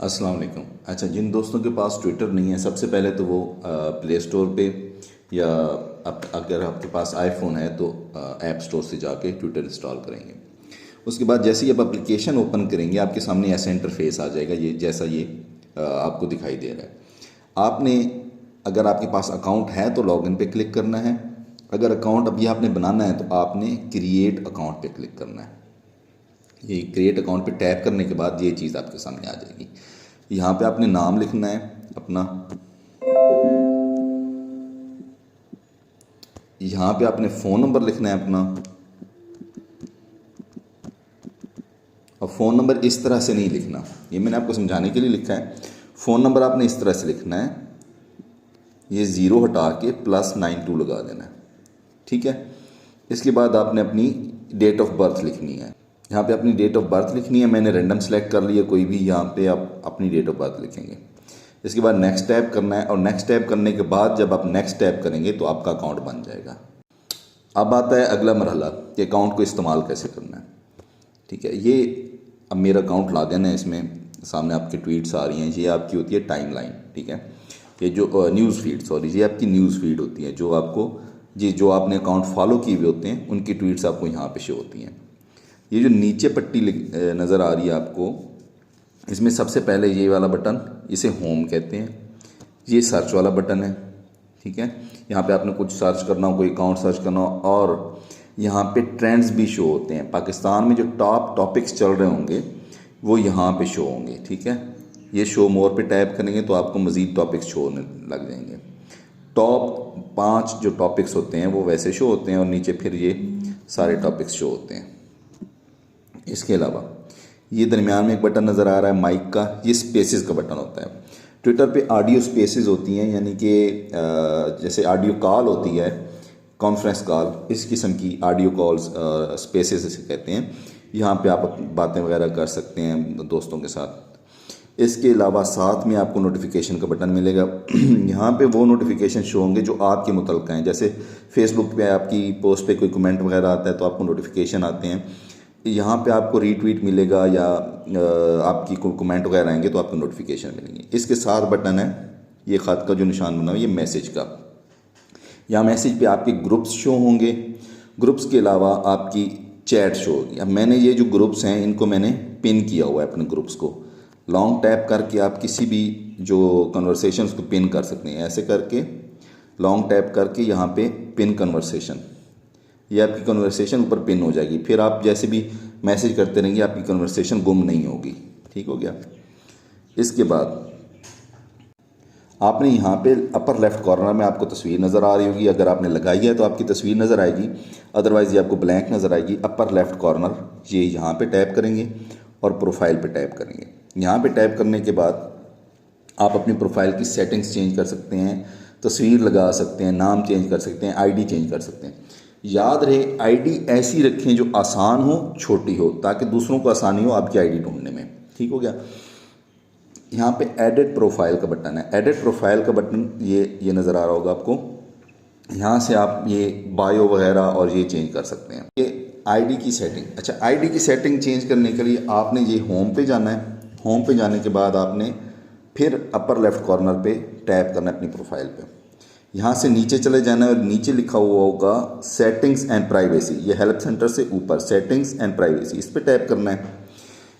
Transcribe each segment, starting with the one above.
अस्सलाम वालेकुम। अच्छा, जिन दोस्तों के पास ट्विटर नहीं है, सबसे पहले तो वो प्ले स्टोर पे या अगर आपके पास आईफोन है तो ऐप स्टोर से जाके ट्विटर इंस्टॉल करेंगे। उसके बाद जैसे ही आप एप्लीकेशन ओपन करेंगे आपके सामने ऐसा इंटरफेस आ जाएगा, ये जैसा ये आपको दिखाई दे रहा है। आपने अगर आपके पास अकाउंट है तो लॉगिन पे क्लिक करना है। अगर अकाउंट अभी आपने बनाना है तो आपने क्रिएट अकाउंट पे क्लिक करना है। ये क्रिएट अकाउंट पे टैप करने के बाद ये चीज़ आपके सामने आ जाएगी। यहाँ पे आपने नाम लिखना है अपना, यहाँ पे आपने फ़ोन नंबर लिखना है अपना, और फ़ोन नंबर इस तरह से नहीं लिखना, ये मैंने आपको समझाने के लिए लिखा है। फ़ोन नंबर आपने इस तरह से लिखना है, ये ज़ीरो हटा के +92 लगा देना है, ठीक है। इसके बाद आपने अपनी डेट ऑफ बर्थ लिखनी है। यहाँ पे अपनी डेट ऑफ बर्थ लिखनी है, मैंने रैंडम सेलेक्ट कर लिया कोई भी, यहाँ पे आप अपनी डेट ऑफ बर्थ लिखेंगे। इसके बाद नेक्स्ट टैप करना है, और नेक्स्ट टैप करने के बाद जब आप नेक्स्ट टैप करेंगे तो आपका अकाउंट बन जाएगा। अब आता है अगला मरहला कि अकाउंट को इस्तेमाल कैसे करना है, ठीक है। ये अब मेरा अकाउंट लॉगिन है, इसमें सामने आपकी ट्वीट्स आ रही हैं, ये आपकी होती है टाइम लाइन, ठीक है। ये जो न्यूज़ फीड, सॉरी, ये आपकी न्यूज़ फीड होती है, जो आपको जो आपने अकाउंट फॉलो किए हुए होते हैं उनकी ट्वीट्स आपको यहाँ पे शो होती हैं। ये जो नीचे पट्टी नज़र आ रही है आपको, इसमें सबसे पहले ये वाला बटन, इसे होम कहते हैं। ये सर्च वाला बटन है, ठीक है। यहाँ पे आपने कुछ सर्च करना हो, कोई अकाउंट सर्च करना हो, और यहाँ पे ट्रेंड्स भी शो होते हैं। पाकिस्तान में जो टॉप टॉपिक्स चल रहे होंगे वो यहाँ पे शो होंगे, ठीक है। ये शो मोर पे टैप करेंगे तो आपको मज़ीद टॉपिक्स शो होने लग जाएंगे। टॉप 5 जो टॉपिक्स होते हैं वो वैसे शो होते हैं, और नीचे फिर ये सारे टॉपिक्स शो होते हैं। इसके अलावा ये दरमियान में एक बटन नज़र आ रहा है माइक का, ये स्पेसेस का बटन होता है। ट्विटर पे ऑडियो स्पेसेस होती हैं, यानी कि जैसे ऑडियो कॉल होती है, कॉन्फ्रेंस कॉल, इस किस्म की ऑडियो कॉल्स स्पेसेस इसे कहते हैं। यहाँ पे आप बातें वगैरह कर सकते हैं दोस्तों के साथ। इसके अलावा साथ में आपको नोटिफिकेशन का बटन मिलेगा। यहाँ पे वो नोटिफिकेशन शो होंगे जो आपके मुतल्लिक़ हैं। जैसे फेसबुक पे आपकी पोस्ट पे कोई कमेंट वगैरह आता है तो आपको नोटिफिकेशन आते हैं। यहाँ पे आपको रीट्वीट मिलेगा या आपकी कोई कमेंट वगैरह आएंगे तो आपको नोटिफिकेशन मिलेंगे। इसके साथ बटन है ये ख़त का जो निशान बना हुआ है, ये मैसेज का। यहाँ मैसेज पे आपके ग्रुप्स शो होंगे। ग्रुप्स के अलावा आपकी चैट शो होगी। अब मैंने ये जो ग्रुप्स हैं इनको मैंने पिन किया हुआ है अपने ग्रुप्स को। लॉन्ग टैप करके आप किसी भी जो कन्वर्सेशंस को पिन कर सकते हैं। ऐसे करके लॉन्ग टैप करके यहाँ पे पिन कन्वर्सेशन, ये आपकी कन्वर्सेशन ऊपर पिन हो जाएगी। फिर आप जैसे भी मैसेज करते रहेंगे आपकी कन्वर्सेशन गुम नहीं होगी, ठीक हो गया। इसके बाद आपने यहाँ पे अपर लेफ़्ट कॉर्नर में आपको तस्वीर नज़र आ रही होगी। अगर आपने लगाई है तो आपकी तस्वीर नज़र आएगी, अदरवाइज़ ये आपको ब्लैंक नज़र आएगी। अपर लेफ़्ट कॉर्नर, ये यहाँ पे टैप करेंगे और प्रोफाइल पे टैप करेंगे। यहाँ पे टैप करने के बाद आप अपनी प्रोफाइल की सेटिंग्स चेंज कर सकते हैं, तस्वीर लगा सकते हैं, नाम चेंज कर सकते हैं, आईडी चेंज कर सकते हैं। याद रहे आईडी ऐसी रखें जो आसान हो, छोटी हो, ताकि दूसरों को आसानी हो आपकी आईडी ढूंढने में, ठीक हो गया। यहाँ पे एडिट प्रोफाइल का बटन है। एडिट प्रोफाइल का बटन ये नज़र आ रहा होगा आपको। यहाँ से आप ये बायो वगैरह और ये चेंज कर सकते हैं। ये आईडी की सेटिंग। अच्छा, आईडी की सेटिंग चेंज करने के लिए आपने ये होम पे जाना है। होम पे जाने के बाद आपने फिर अपर लेफ़्ट कॉर्नर पे टैप करना है अपनी प्रोफाइल पे। यहाँ से नीचे चले जाना है और नीचे लिखा हुआ होगा सेटिंग्स एंड प्राइवेसी। ये हेल्प सेंटर से ऊपर सेटिंग्स एंड प्राइवेसी, इस पर टैप करना है।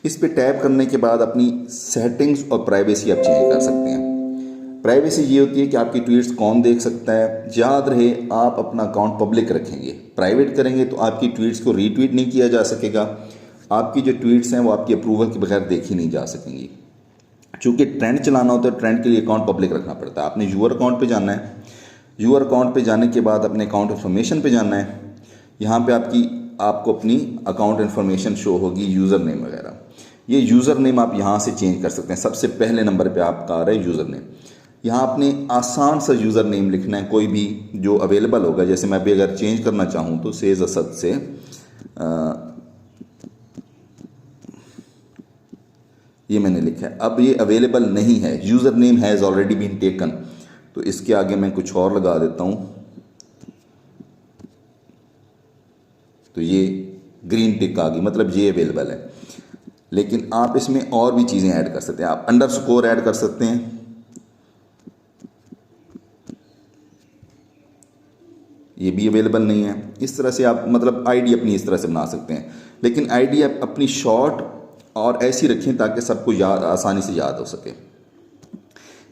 इस पे टैप करने के बाद अपनी सेटिंग्स और प्राइवेसी आप चेंज कर सकते हैं। प्राइवेसी ये होती है कि आपकी ट्वीट्स कौन देख सकता है। याद रहे आप अपना अकाउंट पब्लिक रखेंगे, प्राइवेट करेंगे तो आपकी ट्वीट्स को रीट्वीट नहीं किया जा सकेगा। आपकी जो ट्वीट्स हैं वो आपकी अप्रूवल के बगैर देखी नहीं जा सकेंगी। चूँकि ट्रेंड चलाना होता है, ट्रेंड के लिए अकाउंट पब्लिक रखना पड़ता है। आपने यूअर अकाउंट पे जाना है। यूअर अकाउंट पे जाने के बाद अपने अकाउंट इन्फॉर्मेशन पे जाना है। यहाँ पे आपको अपनी अकाउंट इन्फॉर्मेशन शो होगी, यूज़र नेम वगैरह। ये यूज़र नेम आप यहाँ से चेंज कर सकते हैं। सबसे पहले नंबर पे आपका आ रहा है यूज़र नेम। यहाँ आपने आसान सा यूज़र नेम लिखना है, कोई भी जो अवेलेबल होगा। जैसे मैं भी अगर चेंज करना चाहूँ तो सेज असद से ये मैंने लिखा है। अब ये अवेलेबल नहीं है, user name has already been taken, तो इसके आगे मैं कुछ और लगा देता हूँ। तो ये ग्रीन टिक आ गई, मतलब ये अवेलेबल है। लेकिन आप इसमें और भी चीज़ें ऐड कर सकते हैं। आप अंडरस्कोर ऐड कर सकते हैं, ये भी अवेलेबल नहीं है। इस तरह से आप मतलब आईडी अपनी इस तरह से बना सकते हैं, लेकिन आईडी आप अपनी शॉर्ट और ऐसी रखें ताकि सबको याद आसानी से याद हो सके।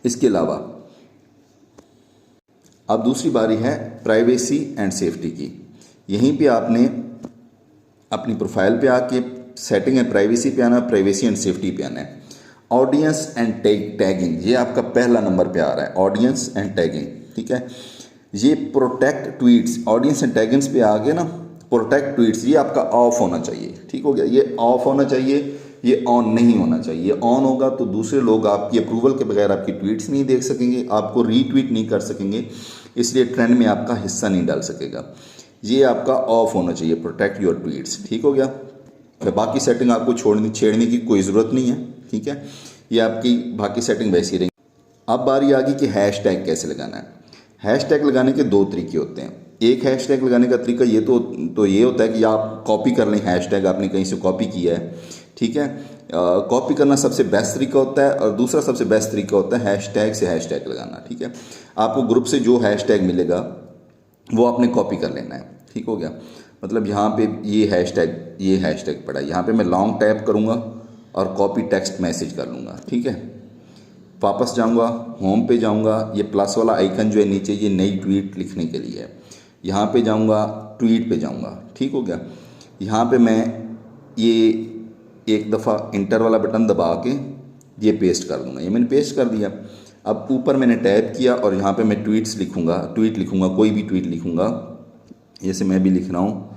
इसके अलावा अब दूसरी बारी है प्राइवेसी एंड सेफ्टी की। यहीं पे आपने अपनी प्रोफाइल पे आके सेटिंग एंड प्राइवेसी पे आना, प्राइवेसी एंड सेफ्टी पे आना है। ऑडियंस एंड टैगिंग, ये आपका पहला नंबर पे आ रहा है, ऑडियंस एंड टैगिंग, ठीक है। ये प्रोटेक्ट ट्वीट्स, ऑडियंस एंड टैगिंग्स पे आ गए ना, प्रोटेक्ट ट्वीट्स, ये आपका ऑफ होना चाहिए, ठीक हो गया। ये ऑफ होना चाहिए, ये ऑन नहीं होना चाहिए। ऑन होगा तो दूसरे लोग आपकी अप्रूवल के बगैर आपकी ट्वीट्स नहीं देख सकेंगे, आपको रीट्वीट नहीं कर सकेंगे, इसलिए ट्रेंड में आपका हिस्सा नहीं डाल सकेगा। ये आपका ऑफ होना चाहिए, प्रोटेक्ट योर ट्वीट्स, ठीक हो गया। फिर बाकी सेटिंग आपको छेड़ने की कोई ज़रूरत नहीं है, ठीक है। ये आपकी बाकी सेटिंग वैसी रहेंगी। अब बारी आ गई कि हैश टैग कैसे लगाना है। हैश टैग लगाने के दो तरीके होते हैं। एक हैश टैग लगाने का तरीका ये तो ये होता है कि आप कॉपी कर लें, हैश टैग आपने कहीं से कॉपी किया है, ठीक है। कॉपी करना सबसे बेस्ट तरीका होता है, और दूसरा सबसे बेस्ट तरीका होता है हैश टैग से हैश टैग लगाना, ठीक है। आपको ग्रुप से जो हैश टैग मिलेगा वो आपने कॉपी कर लेना है, ठीक हो गया। मतलब यहाँ पे ये हैश टैग पड़ा है, यहाँ पे मैं लॉन्ग टैप करूँगा और कॉपी टेक्स्ट मैसेज कर लूँगा, ठीक है। वापस जाऊँगा, होम पे जाऊँगा, ये प्लस वाला आइकन जो है नीचे, ये नई ट्वीट लिखने के लिए है। यहाँ पे जाऊँगा, ट्वीट पे जाऊँगा, ठीक हो गया। यहाँ पे मैं ये एक दफ़ा इंटर वाला बटन दबा के ये पेस्ट कर दूँगा, ये मैंने पेस्ट कर दिया। अब ऊपर मैंने टैप किया और यहाँ पे मैं ट्वीट लिखूँगा, कोई भी ट्वीट लिखूँगा, जैसे मैं भी लिख रहा हूँ,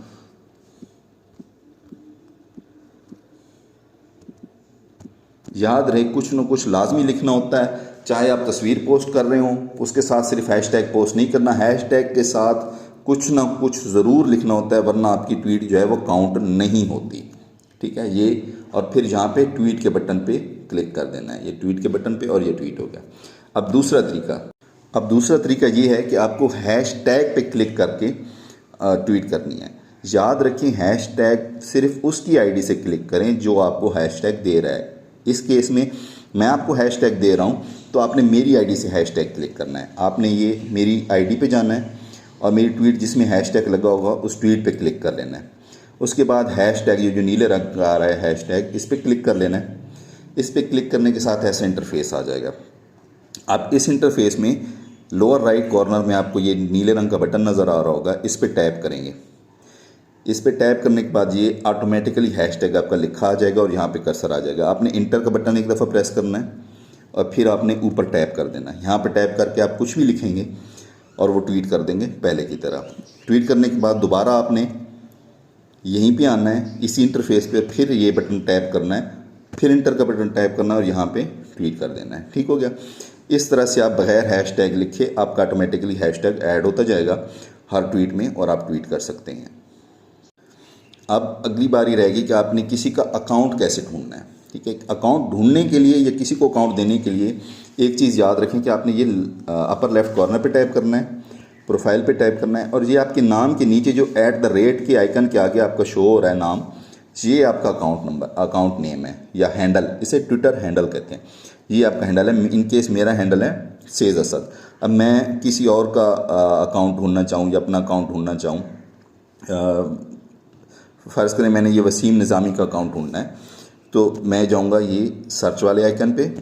याद रहे कुछ न कुछ लाजमी लिखना होता है। चाहे आप तस्वीर पोस्ट कर रहे हो, उसके साथ सिर्फ हैशटैग पोस्ट नहीं करना, हैशटैग के साथ कुछ ना कुछ ज़रूर लिखना होता है, वरना आपकी ट्वीट जो है वो काउंट नहीं होती, ठीक है। ये और फिर यहाँ पे ट्वीट के बटन पे क्लिक कर देना है, ये ट्वीट के बटन पे, और ये ट्वीट हो गया। अब दूसरा तरीका ये है कि आपको हैशटैग पे क्लिक करके ट्वीट करनी है। याद रखें, हैशटैग सिर्फ उसकी आईडी से क्लिक करें जो आपको हैशटैग दे रहा है। इस केस में मैं आपको हैशटैग दे रहा हूँ, तो आपने मेरी आईडी से हैशटैग क्लिक करना है। आपने ये मेरी आईडी पे जाना है और मेरी ट्वीट जिसमें हैशटैग लगा होगा उस ट्वीट पे क्लिक कर लेना है। उसके बाद हैशटैग, ये जो नीले रंग का आ रहा है हैशटैग, इस पर क्लिक कर लेना है। इस पर क्लिक करने के साथ ऐसा इंटरफेस आ जाएगा। आप इस इंटरफेस में लोअर राइट कॉर्नर में आपको ये नीले रंग का बटन नज़र आ रहा होगा, इस पर टैप करेंगे। इस पर टैप करने के बाद ये ऑटोमेटिकली हैशटैग आपका लिखा आ जाएगा और यहाँ पे कर्सर आ जाएगा। आपने इंटर का बटन एक दफ़ा प्रेस करना है और फिर आपने ऊपर टैप कर देना है। यहाँ पे टैप करके आप कुछ भी लिखेंगे और वो ट्वीट कर देंगे पहले की तरह। ट्वीट करने के बाद दोबारा आपने यहीं पे आना है, इसी इंटरफेस पे फिर ये बटन टैप करना है, फिर इंटर का बटन टैप करना है और यहाँ पे ट्वीट कर देना है, ठीक हो गया। इस तरह से आप बगैर हैशटैग लिखे आपका ऑटोमेटिकली हैशटैग ऐड होता जाएगा हर ट्वीट में और आप ट्वीट कर सकते हैं। अब अगली बारी रहेगी कि आपने किसी का अकाउंट कैसे ढूंढना है, ठीक है। अकाउंट ढूंढने के लिए या किसी को अकाउंट देने के लिए एक चीज़ याद रखें कि आपने ये अपर लेफ्ट कॉर्नर पे टैप करना है, प्रोफाइल पे टैप करना है, और ये आपके नाम के नीचे जो @ के आइकन के आगे आपका शो हो रहा है नाम, ये आपका अकाउंट नेम है या हैंडल, इसे ट्विटर हैंडल कहते हैं। ये आपका हैंडल है। इन केस मेरा हैंडल है सेज असद। अब मैं किसी और का अकाउंट ढूंढना चाहूँ या अपना अकाउंट ढूंढना चाहूँ, फ़र्ज़ करें मैंने ये वसीम निज़ामी का अकाउंट ढूंढना है, तो मैं जाऊंगा ये सर्च वाले आइकन पे।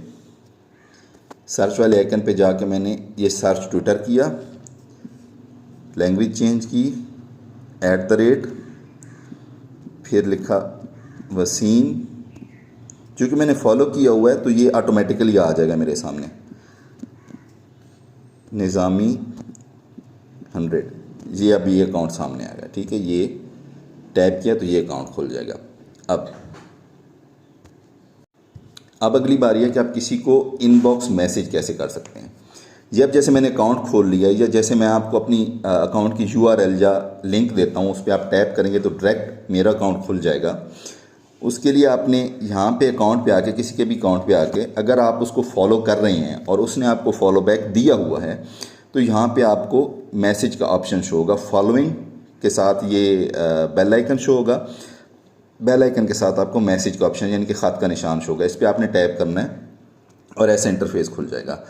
सर्च वाले आइकन पे जाके मैंने ये सर्च ट्विटर किया, लैंग्वेज चेंज की, @ फिर लिखा वसीम, क्योंकि मैंने फॉलो किया हुआ है तो ये ऑटोमेटिकली आ जाएगा मेरे सामने, निज़ामी 100। ये अब ये अकाउंट सामने आ गया, ठीक है। ये टैप किया तो ये अकाउंट खुल जाएगा। अब अगली बारी है कि आप किसी को इनबॉक्स मैसेज कैसे कर सकते हैं। जब जैसे मैंने अकाउंट खोल लिया या जैसे मैं आपको अपनी अकाउंट की URL या लिंक देता हूँ, उस पर आप टैप करेंगे तो डायरेक्ट मेरा अकाउंट खुल जाएगा। उसके लिए आपने यहाँ पे अकाउंट पे आके, किसी के भी अकाउंट पे आके, अगर आप उसको फॉलो कर रहे हैं और उसने आपको फॉलो बैक दिया हुआ है तो यहाँ पे आपको मैसेज का ऑप्शन शो होगा। फॉलोइंग के साथ ये बेल आइकन शो होगा। बेल आइकन के साथ आपको मैसेज का ऑप्शन यानी कि ख़त का निशान शो होगा, इस पर आपने टैप करना है और ऐसा इंटरफेस खुल जाएगा।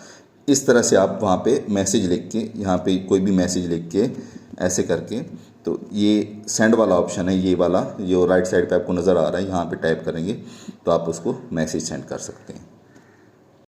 इस तरह से आप वहाँ पे मैसेज लिख के, यहाँ पे कोई भी मैसेज लिख के ऐसे करके, तो ये सेंड वाला ऑप्शन है, ये वाला जो राइट साइड पे आपको नज़र आ रहा है, यहाँ पे टैप करेंगे तो आप उसको मैसेज सेंड कर सकते हैं।